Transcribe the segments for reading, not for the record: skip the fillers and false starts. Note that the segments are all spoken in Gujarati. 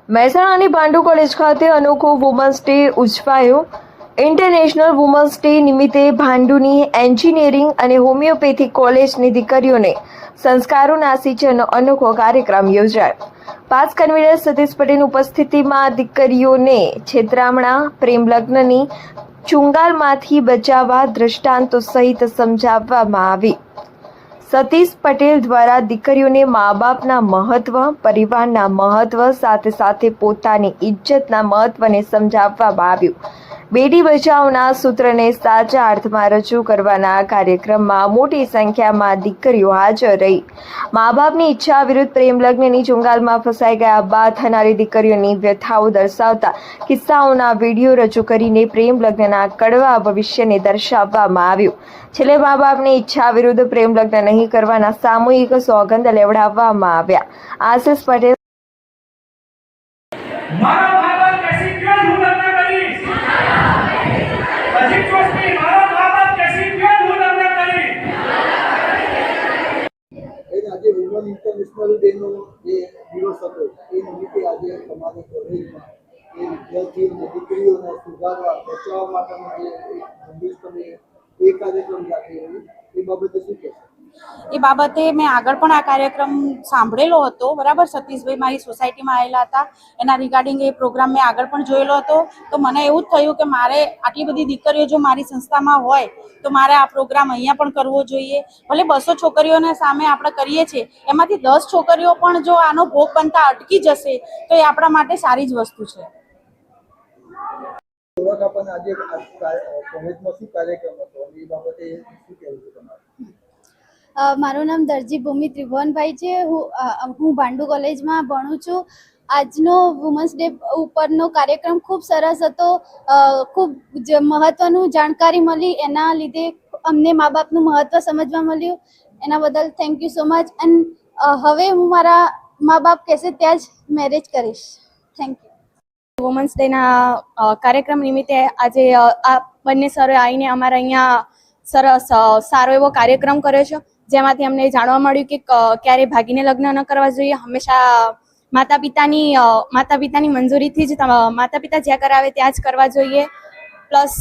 મહેસાણાની ભાંડુ કોલેજ ખાતે અનોખો વુમન્સ ડે ઉજવાયો। ઇન્ટરનેશનલ વુમન્સ ડે નિમિત્તે ભાંડુની એન્જિનિયરિંગ અને હોમિયોપેથી કોલેજની દીકરીઓને સંસ્કારોના સિંચનનો અનોખો કાર્યક્રમ યોજાયો। પાસ કન્વીનર સતીશ પટેલની ઉપસ્થિતિમાં દીકરીઓને છેતરામણા, પ્રેમ લગ્નની ચુંગાલમાંથી બચાવવા દ્રષ્ટાંતો સહિત સમજાવવામાં આવી। સતીશ પટેલ દ્વારા દીકરીઓને મા બાપના મહત્વ, પરિવારના મહત્વ સાથે સાથે પોતાની ઇજ્જતના મહત્વને સમજાવવામાં આવ્યું। બેટી બચાવના સૂત્રને સાચા અર્થમાં રજૂ કરવાના કાર્યક્રમમાં મોટી સંખ્યામાં દીકરીઓ હાજર રહી। મા બાપની ઈચ્છા વિરુદ્ધ પ્રેમ લગ્નની ચુંગાલમાં ફસાઈ ગયા બાદ થનારી દીકરીઓની વ્યથાઓ દર્શાવતા કિસ્સાઓના વિડીયો રજૂ કરીને પ્રેમ લગ્નના કડવા ભવિષ્યને દર્શાવવામાં આવ્યું। છેલ્લે મા બાપની ઈચ્છા વિરુદ્ધ પ્રેમ લગ્ન નહીં કરવાના સામૂહિક સોગંદ લેવડાવવામાં આવ્યા। આશિષ પટેલ આજે વુમન ઇન્ટરનેશનલ ડે નો જે દિવસ હતો એ નિમિત્તે આજે તમારા કોલેજમાં એ વિદ્યાર્થી અને દીકરીઓને સુધારવા બચાવવા માટેનો જે ઝુંબેશ તમે એ કાર્યક્રમ રાખી રહ્યું એ બાબતે શું કહેશો? એ બાબતે મેં આગળ પણ આ કાર્યક્રમ સાંભળેલો હતો, બરાબર। સતીશભાઈ મારી સોસાયટીમાં આવેલા હતા, એના રિગાર્ડિંગ એ પ્રોગ્રામ મેં આગળ પણ જોયેલો હતો। તો મને એવું જ થયું કે મારે આટલી બધી દીકરીઓ જો મારી સંસ્થામાં હોય તો મારે આ પ્રોગ્રામ અહીંયા પણ કરવો જોઈએ। ભલે 200 છોકરીઓને સામે આપણે કરીએ છીએ, એમાંથી 10 છોકરીઓ પણ જો આનો ભોગ બનતા અટકી જશે તો એ આપણા માટે સારી જ વસ્તુ છે। આજે કોલેજમાં શું કાર્યક્રમ હતો એ બાબતે શું કહેવું છે તમારું? મારું નામ દરજી ભૂમિ ત્રિભુવનભાઈ છે। હું ભાંડુ કોલેજમાં ભણું છું। આજનો વુમન્સ ડે ઉપરનો કાર્યક્રમ ખૂબ સરસ હતો। ખૂબ મહત્વનું જાણકારી મળી, એના લીધે અમને મા બાપનું મહત્વ સમજવા મળ્યું। એના બદલ thank you so much. And હવે હું મારા મા બાપ કહેશે ત્યાં જ મેરેજ કરીશ। Thank you. વુમન્સ ડેના કાર્યક્રમ નિમિત્તે આજે આ બંને સરોએ આવીને અમારા અહીંયા સરસ સારો એવો કાર્યક્રમ કર્યો છે, જેમાંથી અમને જાણવા મળ્યું કે ક્યારેય ભાગીને લગ્ન ન કરવા જોઈએ। હંમેશા માતા પિતાની મંજૂરીથી જ માતા પિતા જ્યાં કરાવે ત્યાં જ કરવા જોઈએ। પ્લસ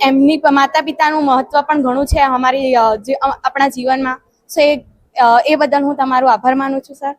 એમની માતા પિતાનું મહત્વ પણ ઘણું છે આપણા જીવનમાં। સો એ બદલ હું તમારો આભાર માનું છું સર।